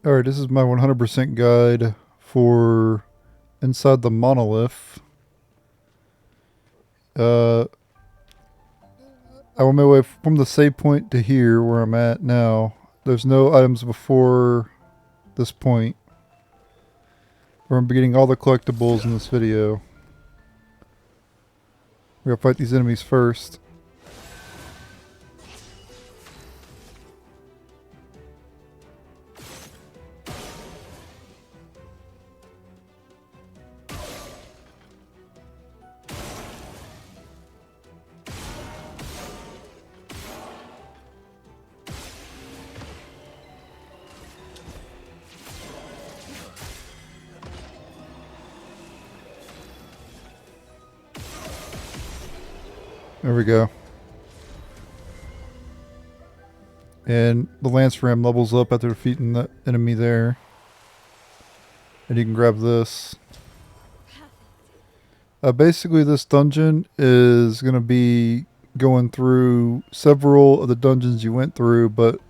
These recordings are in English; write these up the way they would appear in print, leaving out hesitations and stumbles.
Alright, this is my 100% guide for Inside the Monolith. I'm on my way from the save point to here where I'm at now. There's no items before this point. Where I'm getting all the collectibles in this video. We're gonna fight these enemies first. There we go. And the Lance Ram levels up after defeating the enemy there. And you can grab this. Basically this dungeon is going to be going through several of the dungeons you went through, but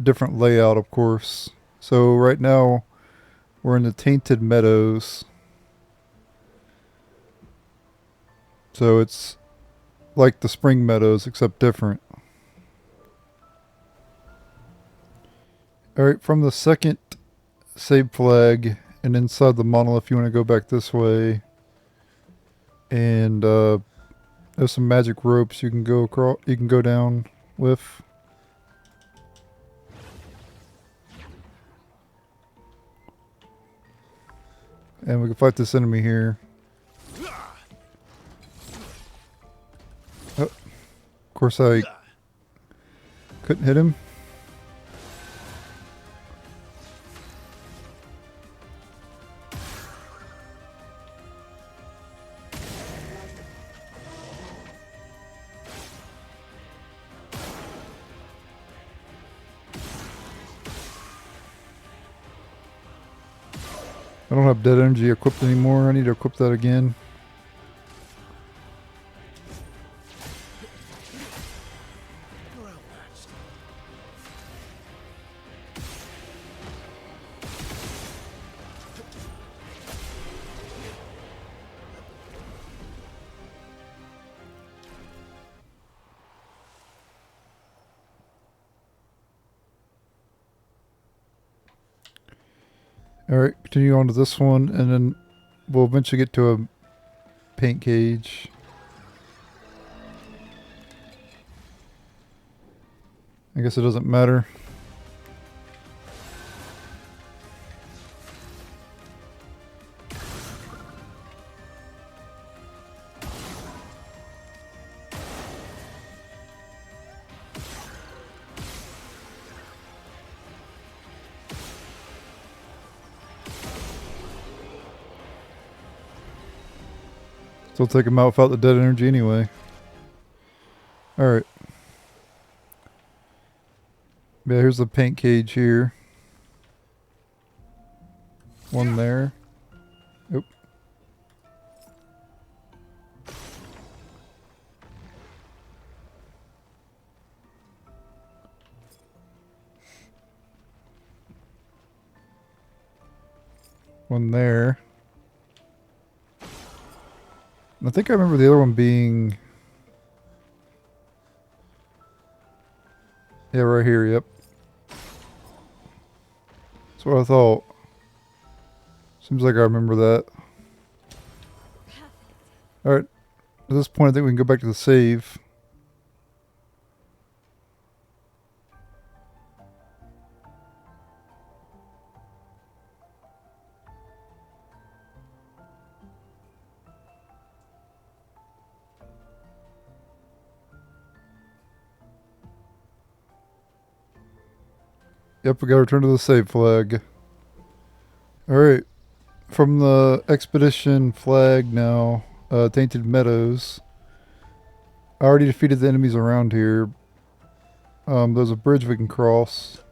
different layout of course. So right now we're in the Tainted Meadows. So it's like the Spring Meadows except different. Alright, from the second save flag and inside the monolith you want to go back this way. And there's some magic ropes you can go across, you can go down with. And we can fight this enemy here. Oh, of course I couldn't hit him. I don't have dead energy equipped anymore. I need to equip that again. Alright, continue on to this one, and then we'll eventually get to a paint cage. I guess it doesn't matter. Still take him out without the dead energy anyway. Alright. Yeah, here's the paint cage here. One there. Oop. One there. I think I remember the other one being... Yeah, right here, yep. That's what I thought. Seems like I remember that. Alright, at this point I think we can go back to the save. Yep, we gotta return to the save flag. Alright, from the expedition flag now, Tainted Meadows. I already defeated the enemies around here. There's a bridge we can cross.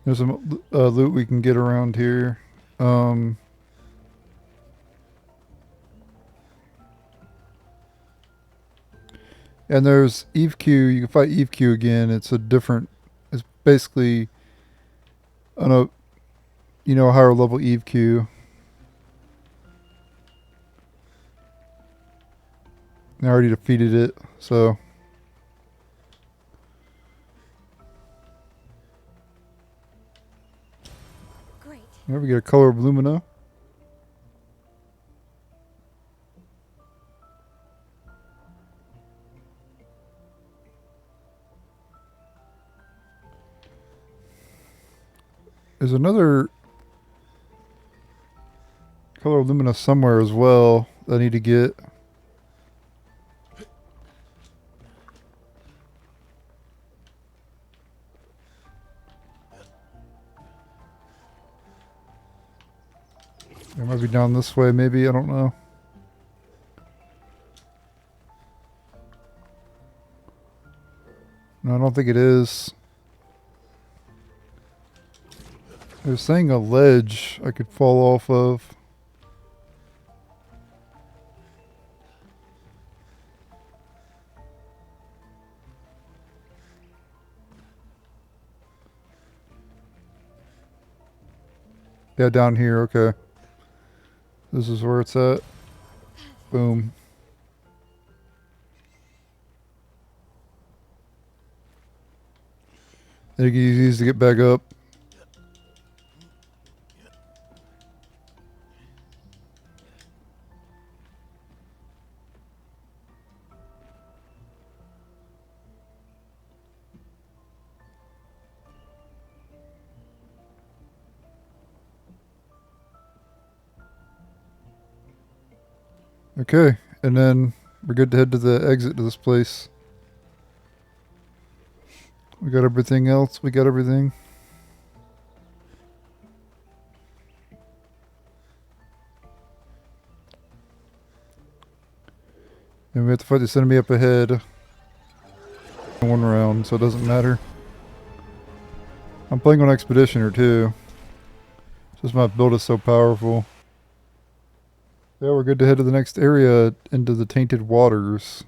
There's some loot we can get around here. And there's Eve Q. You can fight Eve Q again. It's a different. It's basically on a higher level Eve Q. I already defeated it, so. Great. There we get a color of lumina. There's another color of lumina somewhere as well that I need to get. It might be down this way, maybe. I don't know. No, I don't think it is. They're saying a ledge I could fall off of. Yeah, down here. Okay. This is where it's at. Boom. I think it's easy to get back up. Okay, and then we're good to head to the exit to this place. We got everything else. We got everything. And we have to fight this enemy up ahead. One round, so it doesn't matter. I'm playing on Expeditioner too. Just my build is so powerful. Yeah, we're good to head to the next area into the Tainted Waters.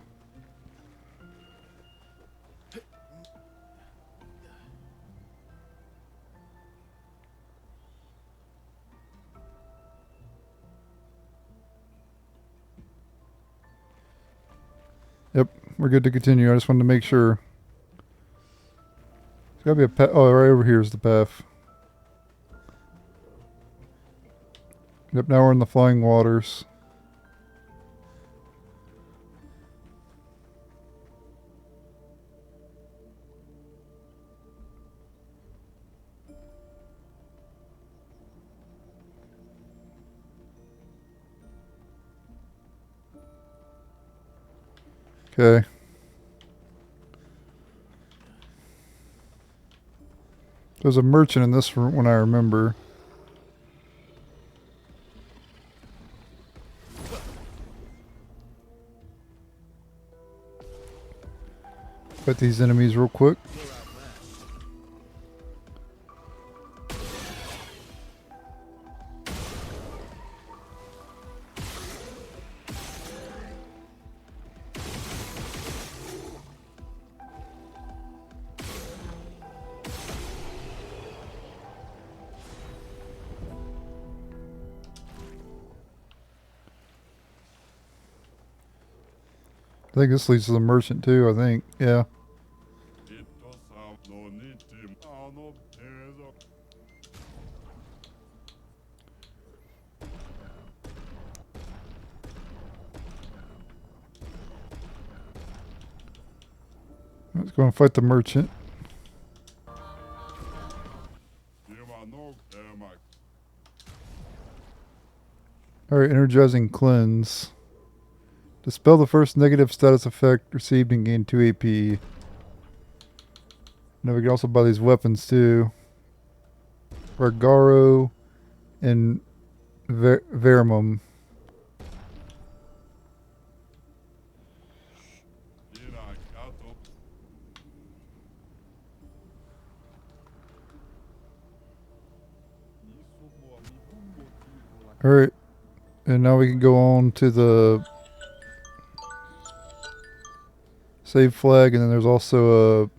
Yep, we're good to continue. I just wanted to make sure. There's gotta be a path. Oh, right over here is the path. Yep, now we're in the Flying Waters. Okay. There's a merchant in this one I remember. Fight these enemies real quick. I think this leads to the merchant too, I think. Yeah. Let's go and fight the merchant. Alright, energizing cleanse. Dispel the first negative status effect received and gain 2 AP. Now we can also buy these weapons too. Vergaro and Verimum. Alright, and now we can go on to the save flag, and then there's also a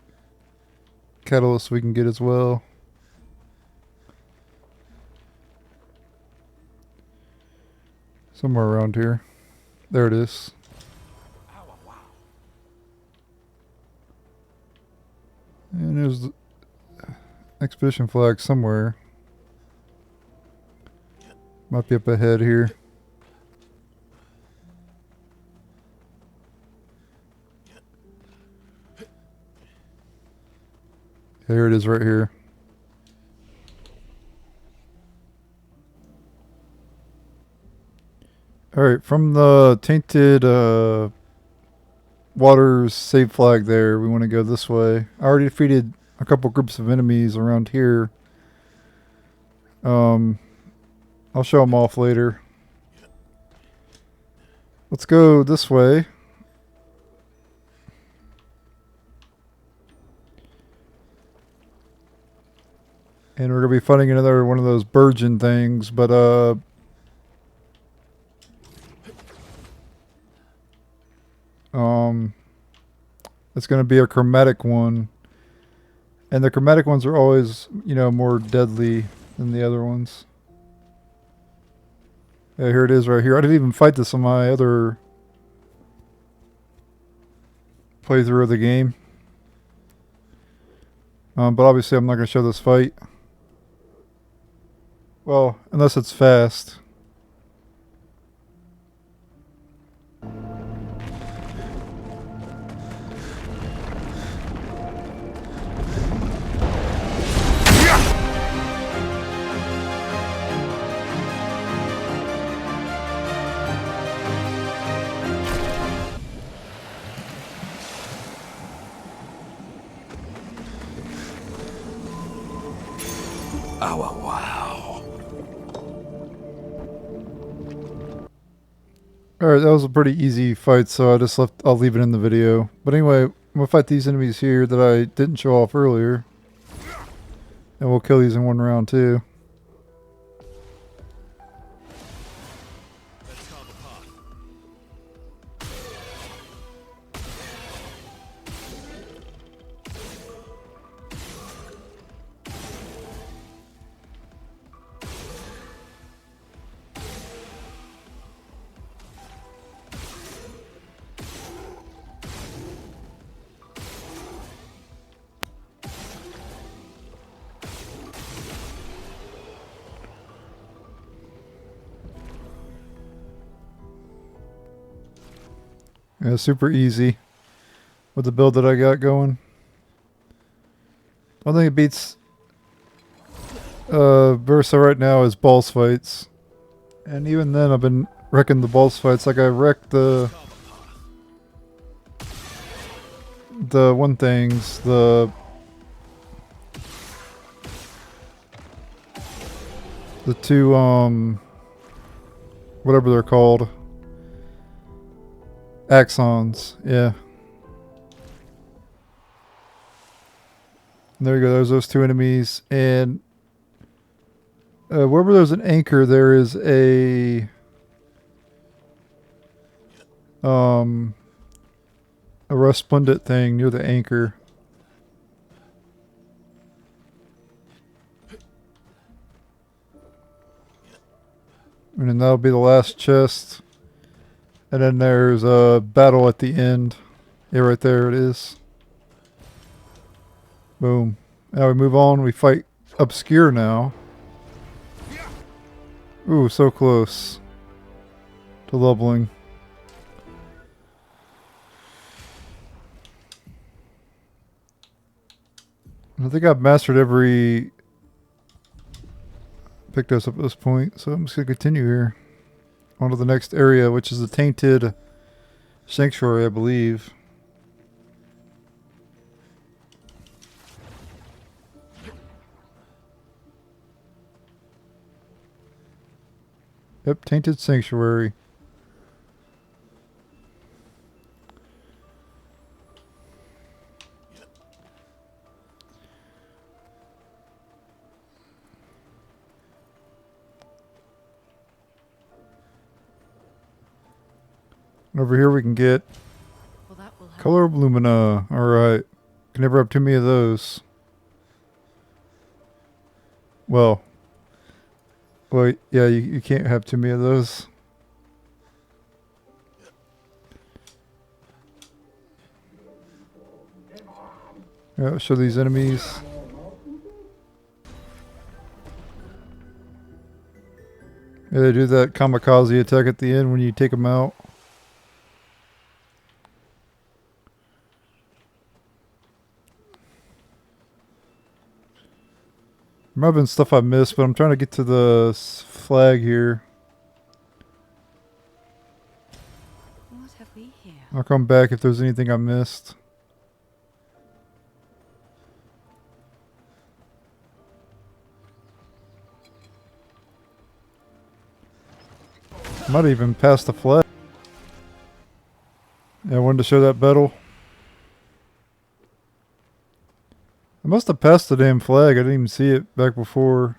catalyst we can get as well. Somewhere around here. There it is. And there's the expedition flag somewhere. Might be up ahead here. Here it is right here. Alright, from the Tainted Waters save flag there, we want to go this way. I already defeated a couple groups of enemies around here. I'll show them off later. Let's go this way. And we're going to be fighting another one of those burgeon things, but it's going to be a chromatic one. And the chromatic ones are always, you know, more deadly than the other ones. Yeah, here it is right here. I didn't even fight this on my other playthrough of the game. But obviously I'm not going to show this fight. Well, unless it's fast. Oh, wow. Alright, that was a pretty easy fight, so I'll leave it in the video. But anyway, I'm going to fight these enemies here that I didn't show off earlier. And we'll kill these in one round too. Yeah, super easy with the build that I got going. One thing that beats Versa right now is boss fights. And even then I've been wrecking the boss fights. Like I wrecked the one things, the two whatever they're called. Axons, yeah. There you go, there's those two enemies. And wherever there's an anchor, there is a resplendent thing near the anchor. And then that'll be the last chest. And then there's a battle at the end. Yeah, right there it is. Boom. Now we move on. We fight Obscure now. Ooh, so close to leveling. I think I've mastered every picked us up at this point, so I'm just going to continue here. On to the next area, which is the Tainted Sanctuary, I believe. Yep, Tainted Sanctuary. And over here we can get Well, that will help. color lumina. Alright. Can never have too many of those. Well, yeah, you can't have too many of those. Yeah, show these enemies. Yeah, they do that kamikaze attack at the end when you take them out. There might have been stuff I missed, but I'm trying to get to the flag here. What have we here? I'll come back if there's anything I missed. Might even pass the flag. Yeah, I wanted to show that battle. I must have passed the damn flag. I didn't even see it back before.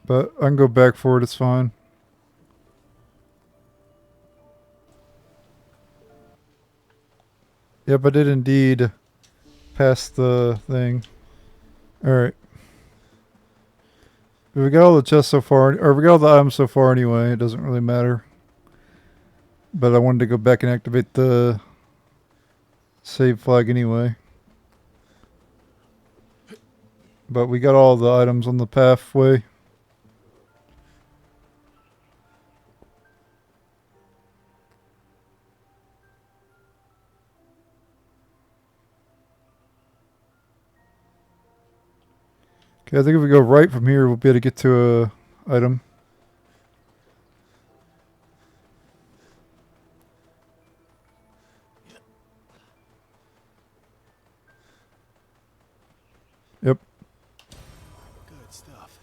But I can go back for it. It's fine. Yep, I did indeed pass the thing. Alright. We got all the chests so far, or we got all the items so far anyway. It doesn't really matter. But I wanted to go back and activate the save flag anyway. But we got all the items on the pathway. Okay, I think if we go right from here, we'll be able to get to a item. Yep. Good stuff.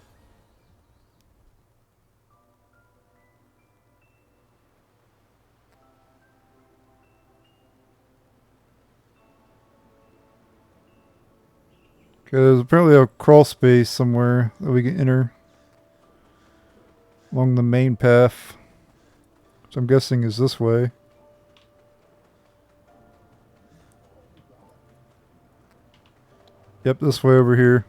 Okay, there's apparently a crawl space somewhere that we can enter along the main path, which I'm guessing is this way. Yep, this way over here.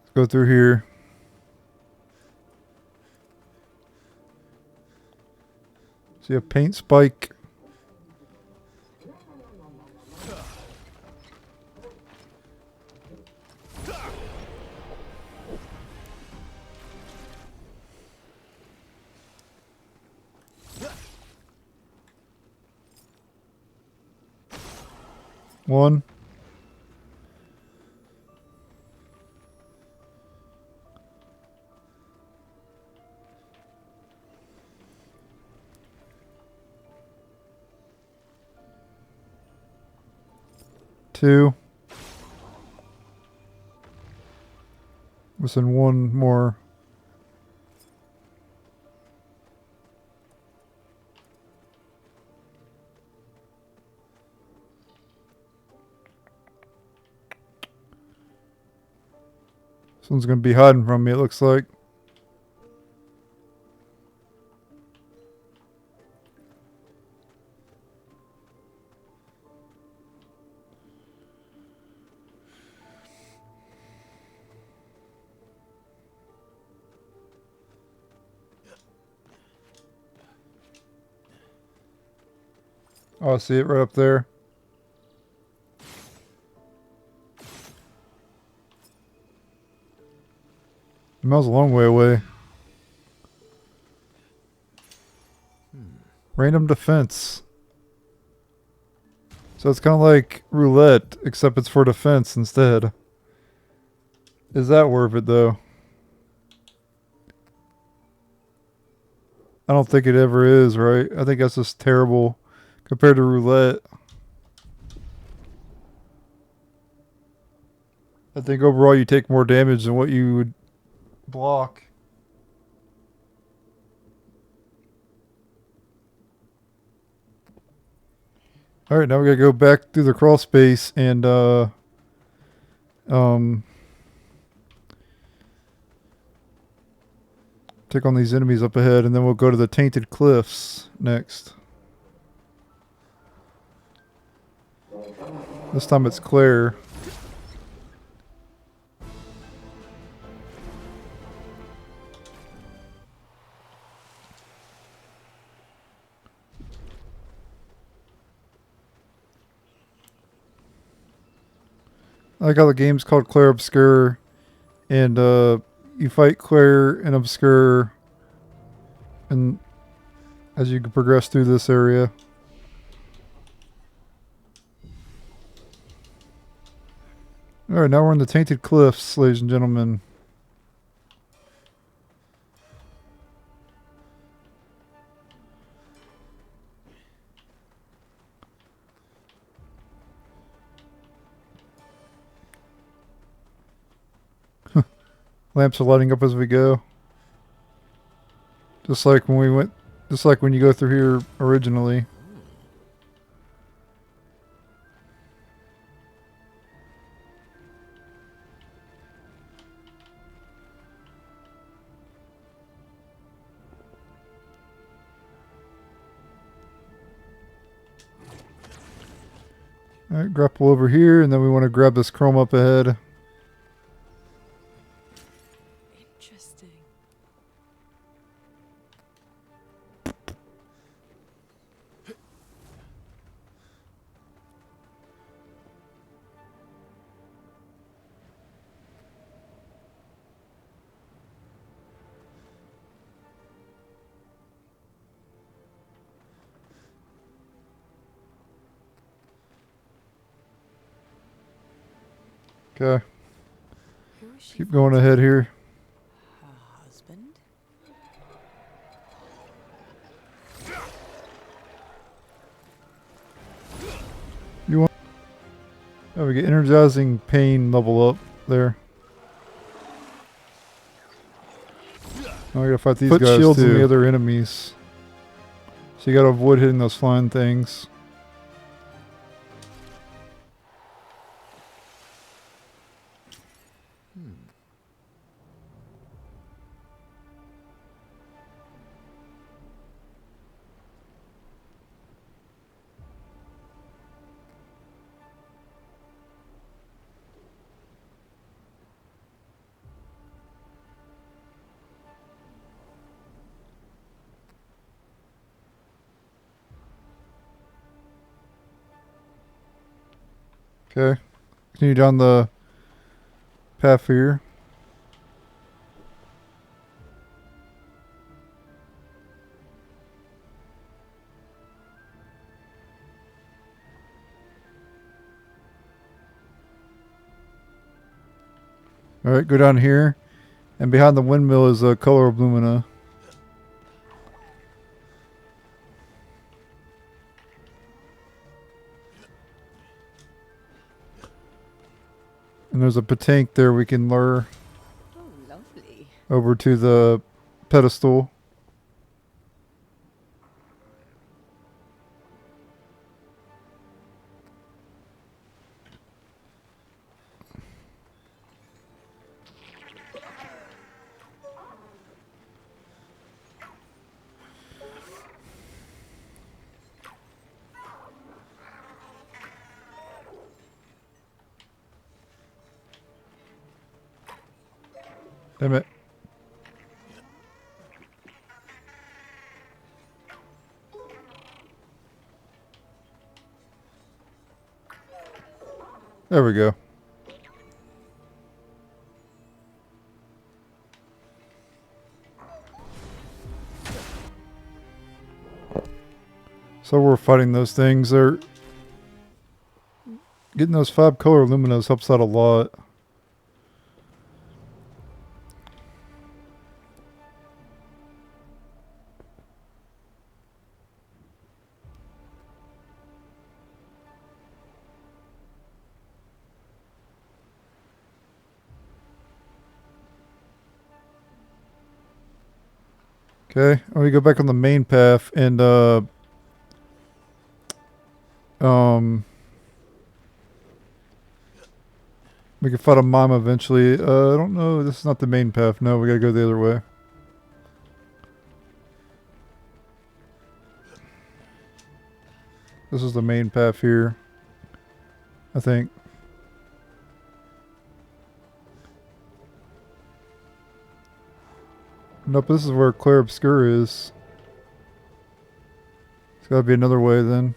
Let's go through here. See a paint spike. One. Two. Missing one more. Someone's gonna be hiding from me, it looks like. Oh, I see it right up there. The mill's a long way away. Random defense. So it's kind of like roulette, except it's for defense instead. Is that worth it though? I don't think it ever is, right? I think that's just terrible compared to roulette. I think overall you take more damage than what you would block. Alright, now we gotta go back through the crawl space and Um, take on these enemies up ahead, and then we'll go to the Tainted Cliffs next. This time it's Clair. I like how the game's called Clair Obscur, and you fight Clair and Obscur, and as you progress through this area. Alright, now we're in the Tainted Cliffs, ladies and gentlemen. Lamps are lighting up as we go. Just like when we went, just like when you go through here originally. Alright, grapple over here, and then we want to grab this chrome up ahead. Interesting. Okay, Who is she? keep going ahead here. Her husband? You want? Oh, we get energizing pain level up there. Now we gotta fight these Put guys shields too. in The other enemies. So you gotta avoid hitting those flying things. Okay. Continue down the path here. Alright, go down here. And behind the windmill is a color of lumina. And there's a patank there we can lure Oh, lovely. over to the pedestal. Damn it. There we go. So we're fighting those things. They're getting those 5 color luminos helps out a lot. Okay, we go back on the main path and We can fight a mime eventually. I don't know. This is not the main path. No, we gotta go the other way. This is the main path here, I think. Nope, this is where Clair Obscur is. It's gotta be another way then.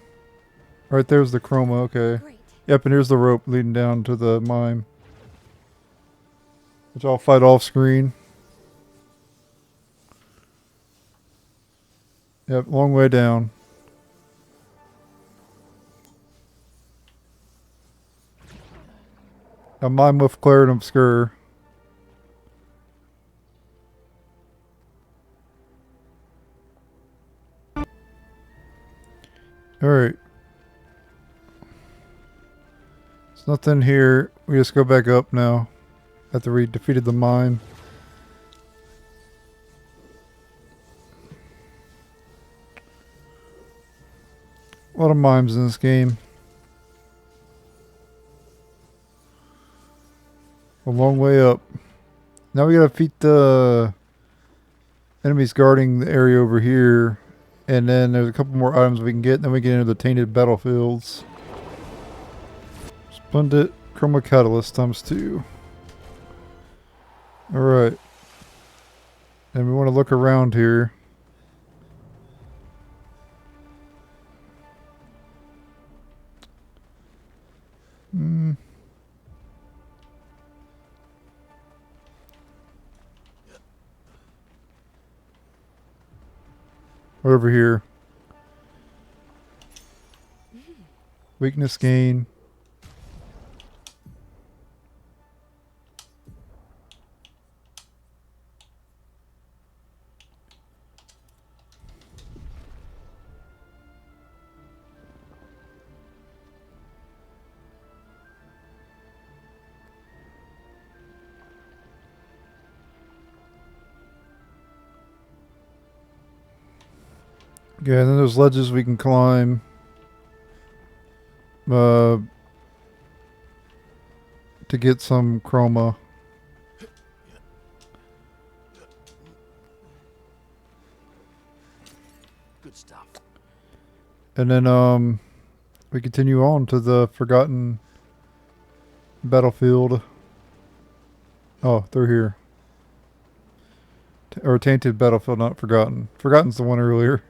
Right there's the chroma, okay. Great. Yep, and here's the rope leading down to the mime. Which I'll fight off screen. Yep, long way down. A mime with Clair and Obscur. Alright. There's nothing here. We just go back up now. After we defeated the mime. A lot of mimes in this game. A long way up. Now we gotta defeat the enemies guarding the area over here. And then there's a couple more items we can get. And then we get into the Tainted battlefields. Splendid Chroma Catalyst times 2. Alright. And we want to look around here. Right over here. Weakness gain. Yeah, and then there's ledges we can climb. To get some chroma. Good stuff. And then we continue on to the Forgotten battlefield. Oh, they're here. Or Tainted battlefield, not Forgotten. Forgotten's the one earlier.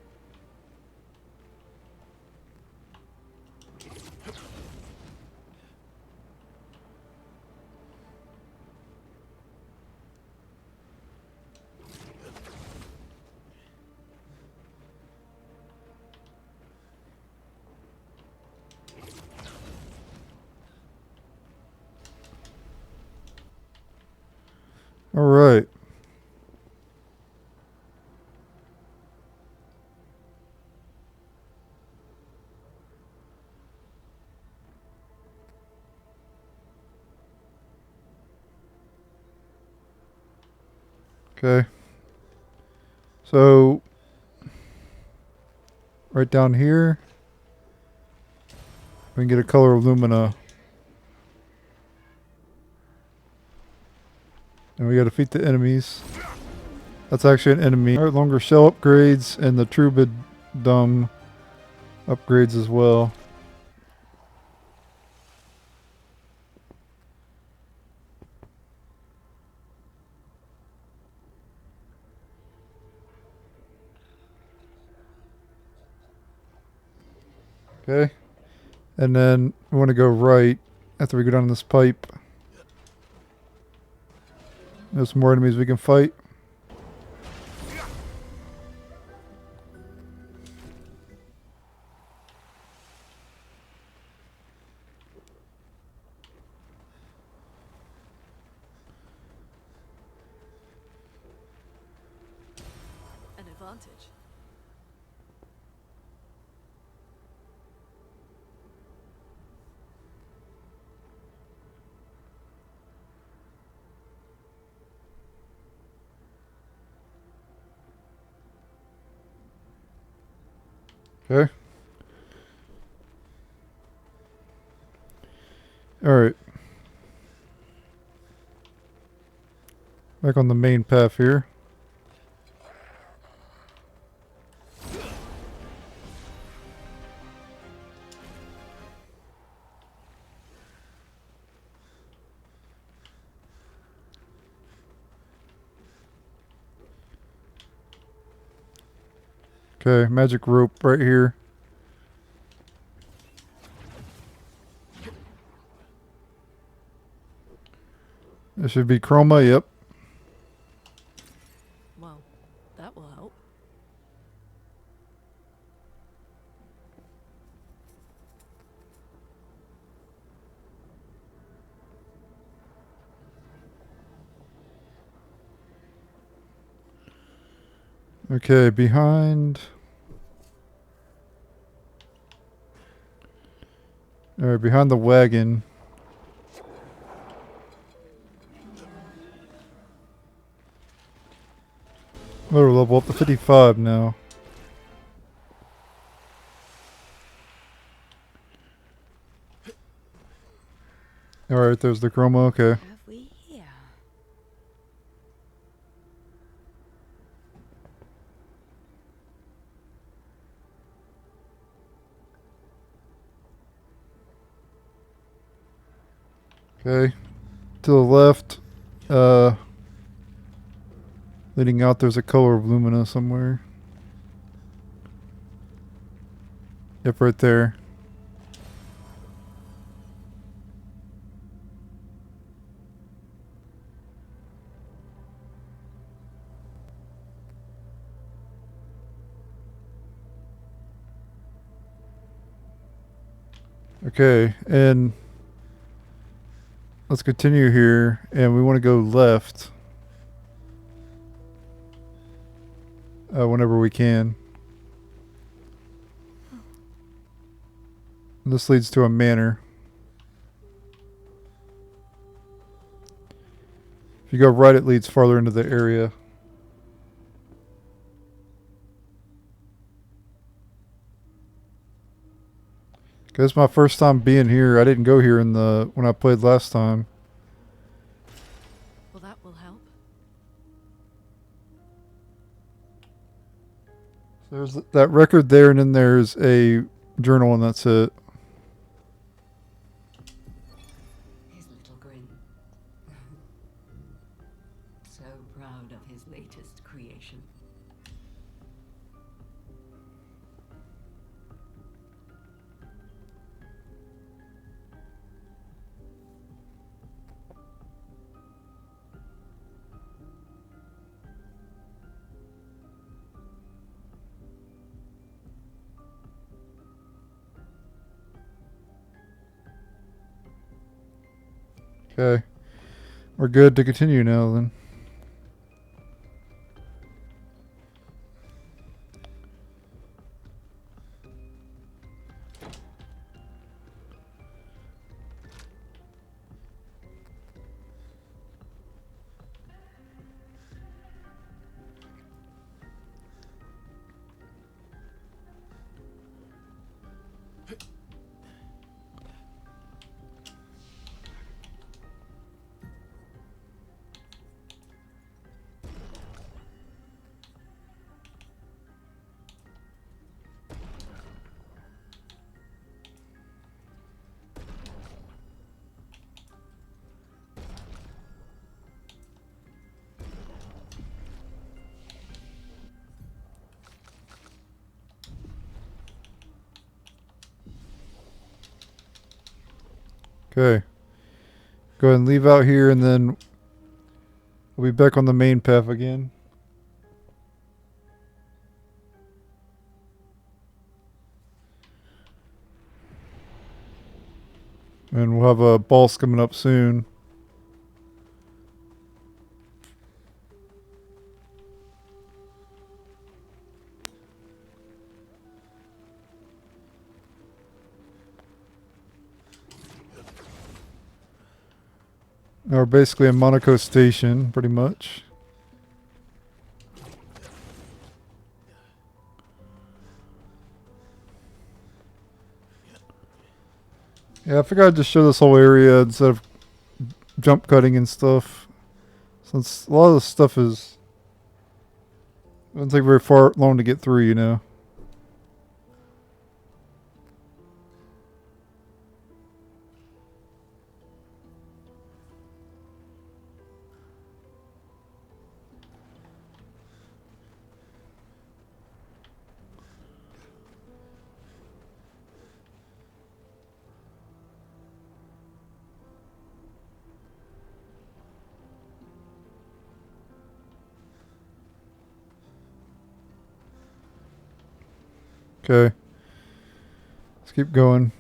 All right. Okay. So, right down here, we can get a color of Lumina. And we gotta defeat the enemies. That's actually an enemy. Alright, longer shell upgrades and the Troubadour upgrades as well. Okay. And then we want to go right after we go down this pipe. There's some more enemies we can fight. An advantage. Okay. Alright. Back on the main path here. Okay, magic rope right here. There should be chroma, yep. Well, that will help. Okay, behind. Alright, behind the wagon. We're level up to 55 now. Alright, there's the chroma, okay. Have we here? Okay. To the left, leading out, there's a color of lumina somewhere. Yep, right there. Okay, and let's continue here, and we want to go left whenever we can. And this leads to a manor. If you go right, it leads farther into the area. Okay, this is my first time being here. I didn't go here when I played last time. Well, that will help. So there's that record there, and then there's a journal, and that's it. His little grin. So proud of his latest creation. Okay. We're good to continue now then. Okay. Go ahead and leave out here, and then we'll be back on the main path again. And we'll have a boss coming up soon. Now we're basically in Monaco Station, pretty much. Yeah, I figured I'd just show this whole area instead of jump cutting and stuff. Since a lot of the stuff is... It doesn't take very far long to get through, you know. Okay. Let's keep going.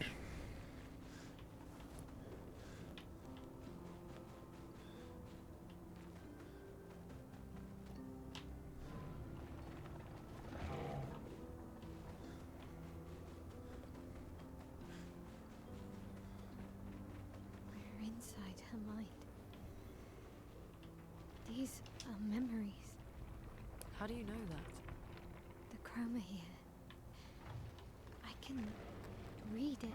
We're inside her mind. These are memories. How do you know that? The chroma here. I can read it.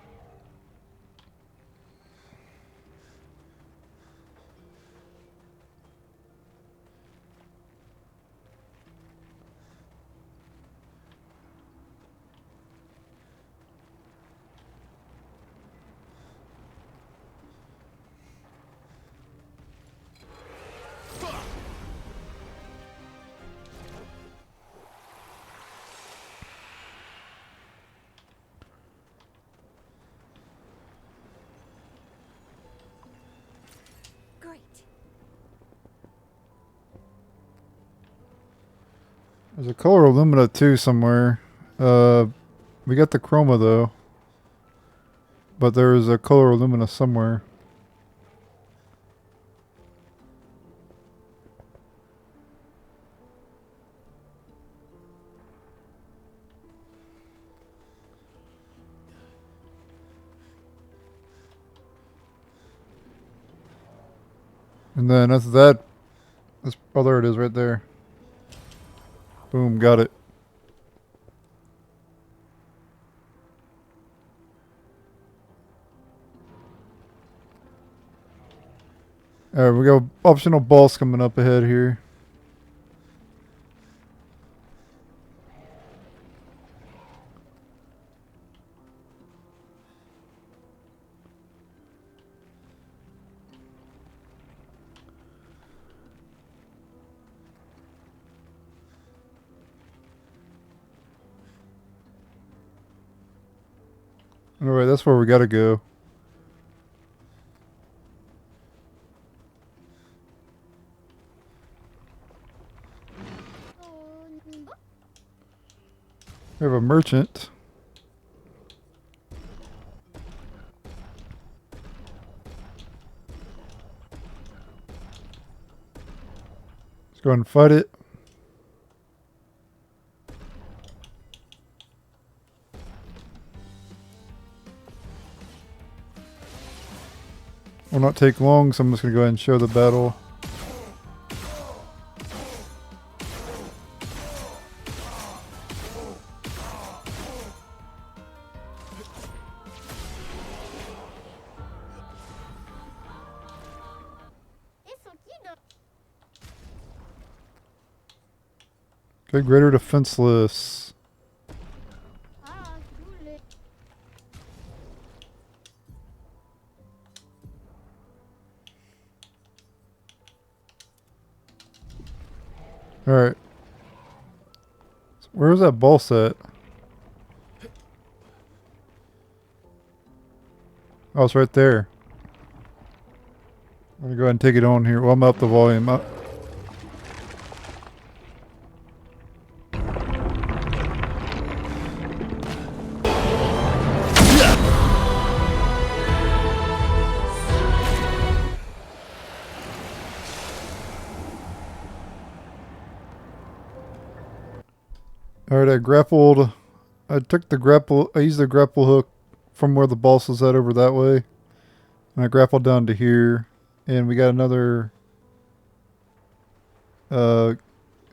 Great. There's a color Illumina too somewhere. We got the chroma though. But there's a color Illumina somewhere. And then after that, oh, there it is right there. Boom, got it. Alright, we got optional boss coming up ahead here. Alright, that's where we gotta go. We have a merchant. Let's go and fight it. Will not take long, so I'm just gonna go ahead and show the battle. Okay, greater defenseless. Alright. So where's that boss at? Oh, it's right there. I'm gonna go ahead and take it on here. Well, I'm up the volume. Alright, I used the grapple hook from where the boss was at over that way. And I grappled down to here. And we got another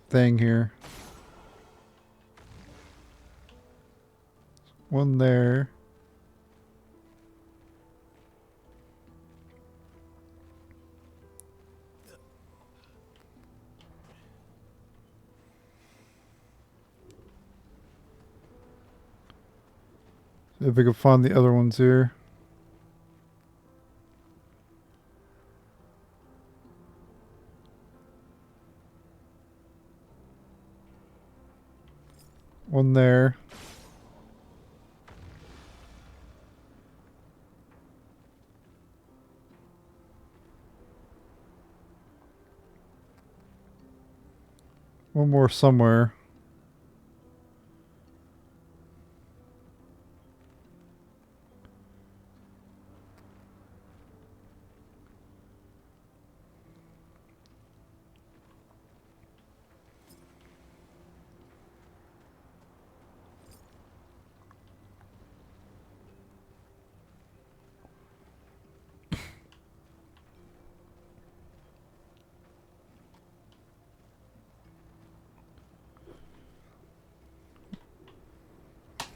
thing here. One there. If we can find the other ones here. One there. One more somewhere.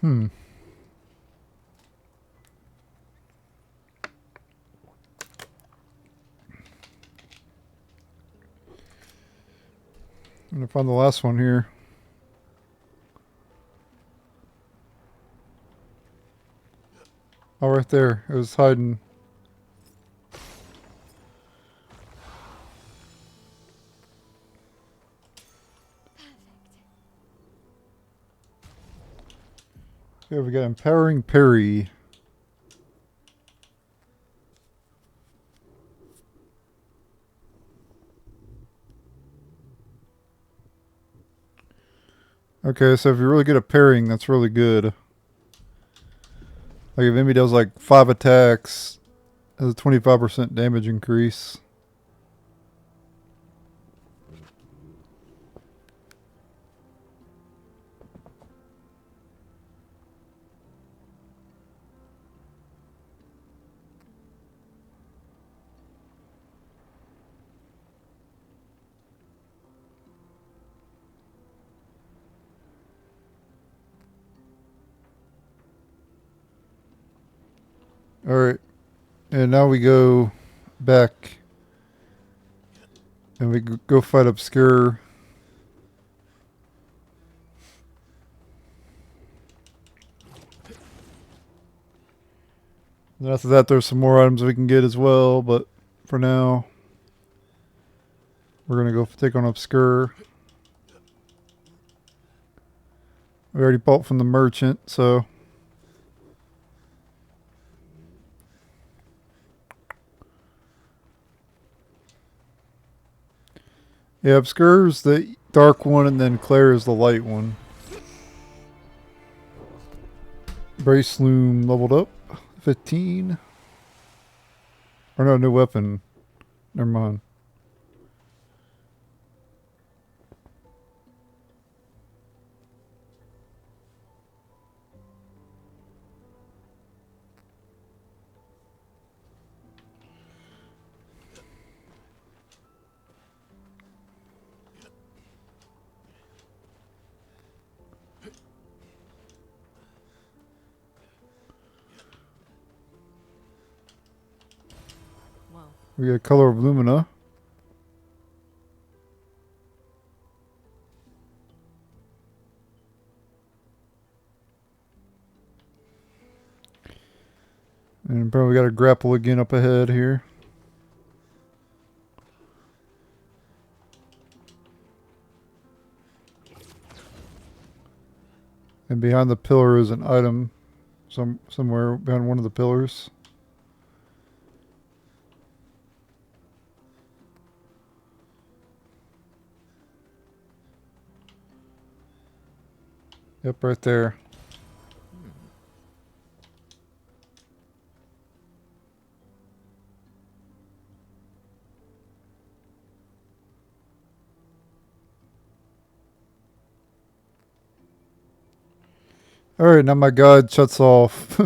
Hmm. I'm gonna find the last one here. Oh, right there. It was hiding. Okay, we got Empowering Parry. Okay, so if you're really good at parrying, that's really good. Like if enemy does like 5 attacks, has a 25% damage increase. Alright, and now we go back and we go fight Obscur. And after that, there's some more items we can get as well, but for now, we're going to go take on Obscur. We already bought from the merchant, so. Yeah, Obscur is the dark one, and then Clair is the light one. Brace Loom leveled up. 15. Or no, new weapon. Never mind. Well, We got Color of Lumina. And probably got a grapple again up ahead here. And behind the pillar is an item. Somewhere behind one of the pillars. Yep, right there. Alright, now my guide shuts off.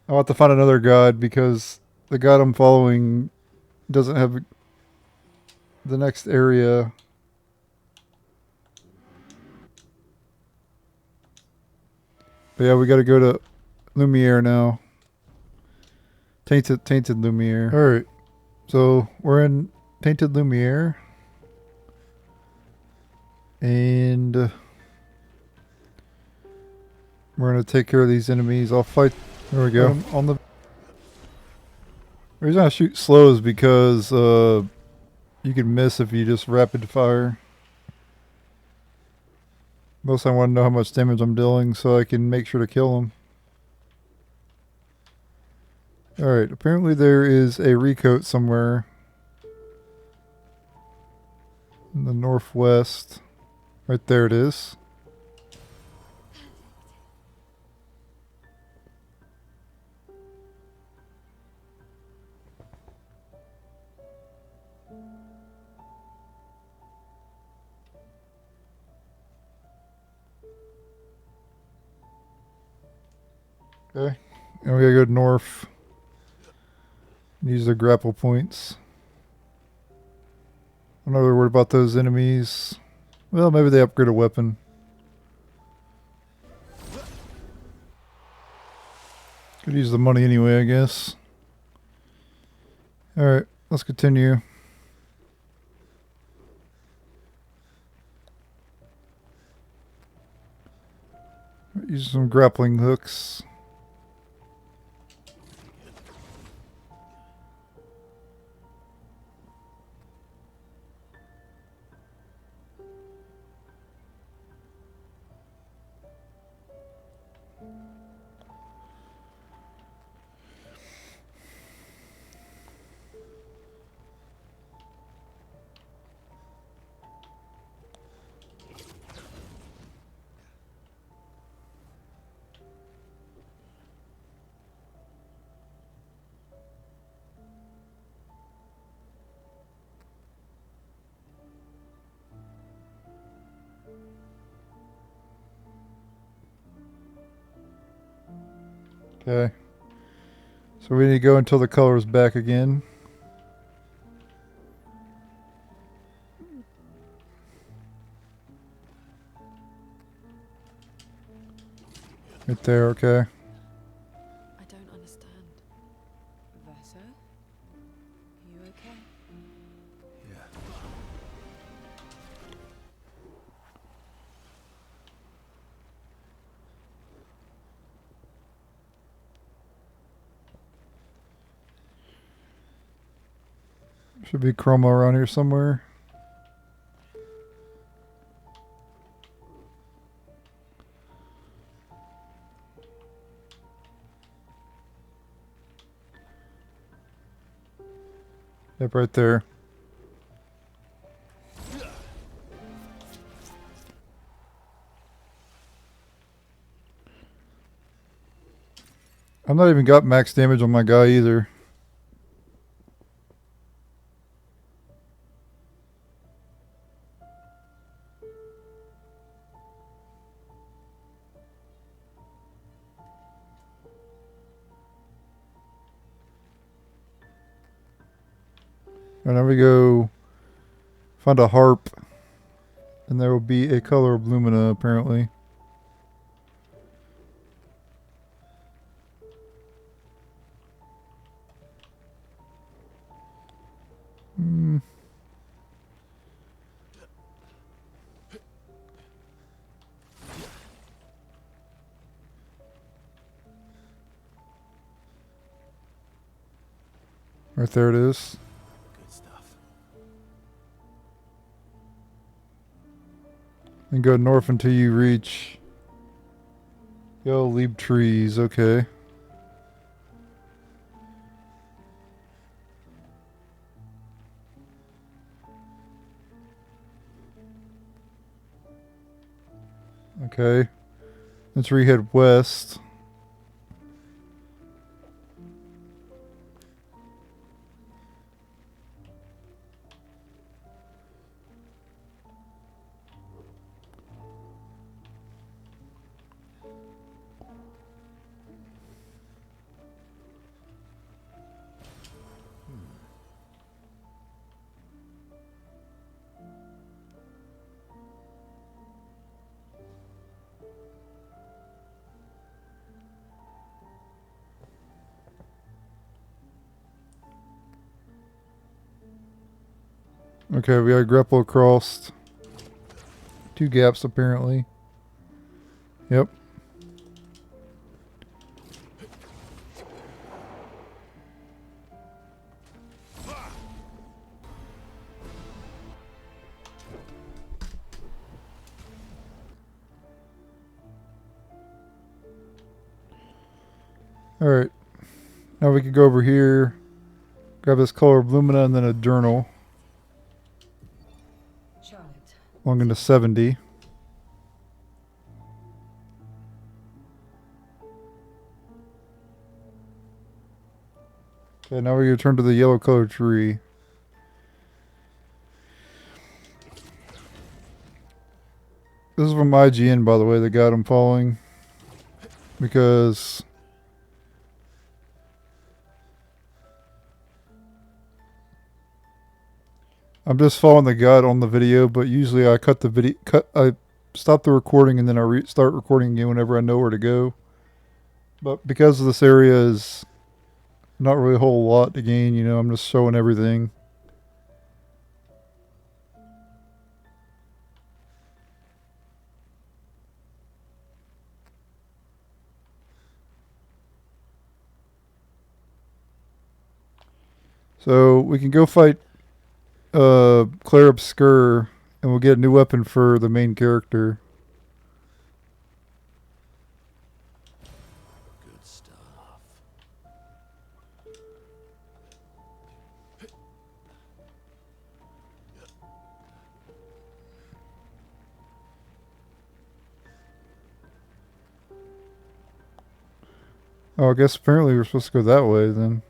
I'll have to find another guide because the guide I'm following doesn't have the next area. But yeah, we gotta go to Lumiere now. Tainted Lumiere. Alright, so we're in Tainted Lumiere. And We're gonna take care of these enemies. I'll fight. There we go. On the reason I shoot slow is because you can miss if you just rapid fire. Most I want to know how much damage I'm dealing so I can make sure to kill them. Alright, apparently there is a recoat somewhere in the northwest. Right there it is. Okay, and we gotta go north. Use the grapple points. I'm not really worried about those enemies. Well, maybe they upgrade a weapon. Could use the money anyway, I guess. Alright, let's continue. Use some grappling hooks. Okay. So we need to go until the color's back again. Right there, okay. I don't understand. Verso? You okay? Yeah. Should be chroma around here somewhere. Yep, right there. I'm not even got max damage on my guy either. And now we go find a harp, and there will be a color of lumina apparently. Hmm. Right there it is. Good stuff. And go north until you reach. Yo, leap trees, okay. Okay. Let's head west. Okay, we gotta grapple across 2 gaps apparently. Yep. Alright. Now we can go over here. Grab this color of lumina and then a journal. Charlotte. Long into 70. Okay, now we return to the yellow colored tree. This is from IGN, by the way, the guide I'm following. Because I'm just following the guide on the video, but usually I I stop the recording and then I start recording again whenever I know where to go. But because this area is not really a whole lot to gain, you know, I'm just showing everything. So we can go fight Clair Obscur and we'll get a new weapon for the main character. Good stuff. Oh, I guess apparently we're supposed to go that way then.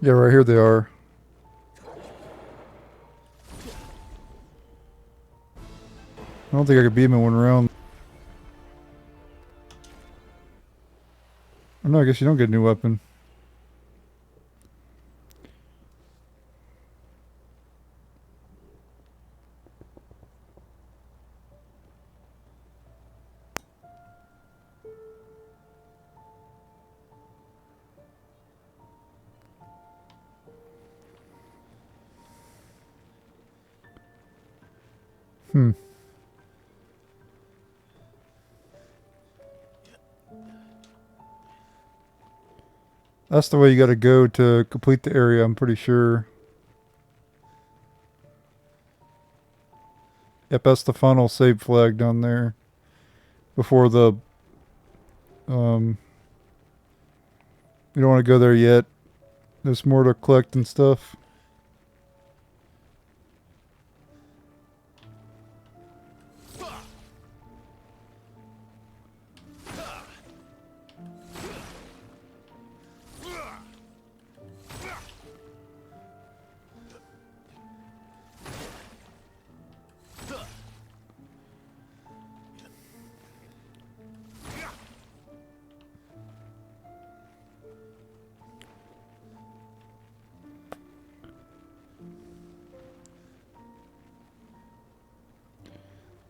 Yeah, right here they are. I don't think I could beat him in one round. Oh, no, I guess you don't get a new weapon. That's the way you gotta go to complete the area, I'm pretty sure. Yep, that's the final save flag down there. Before the... You don't want to go there yet. There's more to collect and stuff.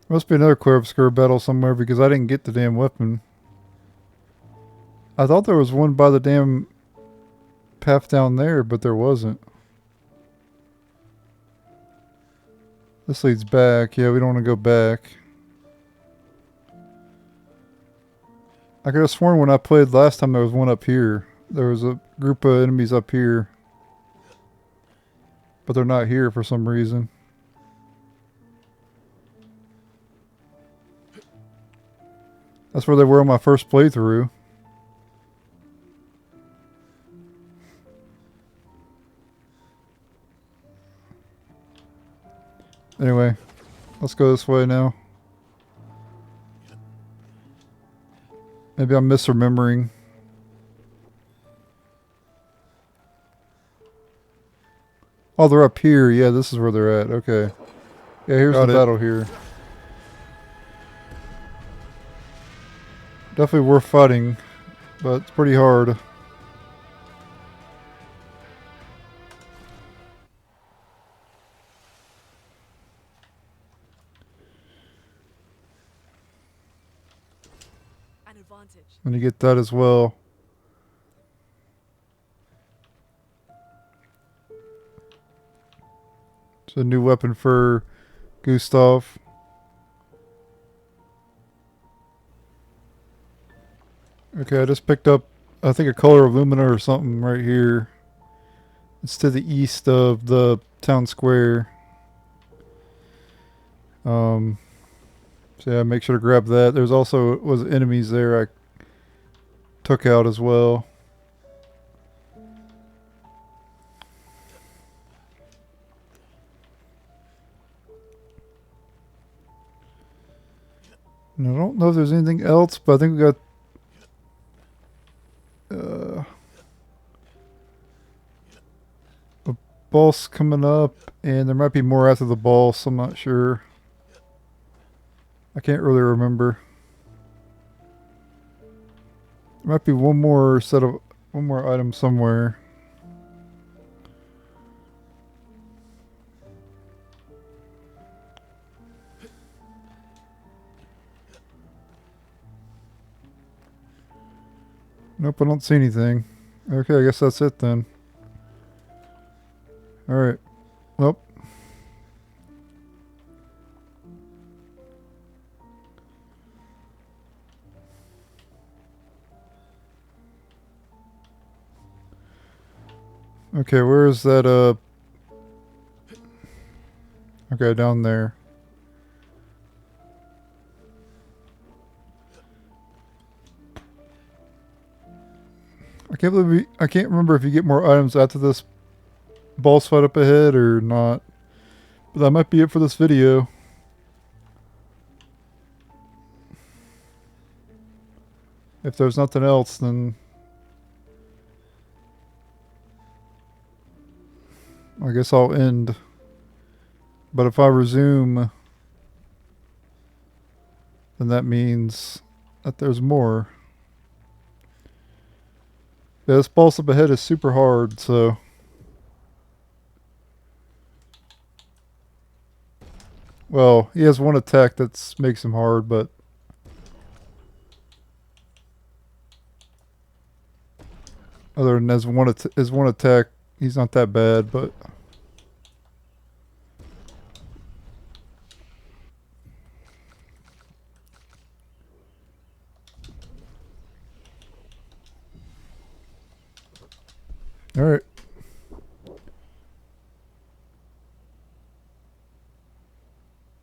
Must be another Clair Obscur battle somewhere because I didn't get the damn weapon. I thought there was one by the damn path down there, but there wasn't. This leads back. Yeah, we don't want to go back. I could have sworn when I played last time there was one up here. There was a group of enemies up here. But they're not here for some reason. That's where they were on my first playthrough. Anyway, let's go this way now. Maybe I'm misremembering. Oh, they're up here. Yeah, this is where they're at. Okay. Yeah, here's the battle here. Definitely worth fighting, but it's pretty hard. An advantage. And you get that as well. It's a new weapon for Gustav. Okay, I just picked up, I think, a color of lumina or something right here. It's to the east of the town square. So So yeah, make sure to grab that. There's also was enemies there I took out as well. And I don't know if there's anything else, but I think we got a boss coming up, and there might be more after the boss. I'm not sure. I can't really remember. There might be one more item somewhere. Nope, I don't see anything. Okay, I guess that's it then. Alright. Well. Okay, where is that, okay, down there. I can't remember if you get more items after this boss fight up ahead or not. But that might be it for this video. If there's nothing else, then I guess I'll end. But if I resume, then that means that there's more. Yeah, this boss up ahead is super hard, so... Well, he has one attack that makes him hard, but... Other than his one attack, he's not that bad, but... Alright.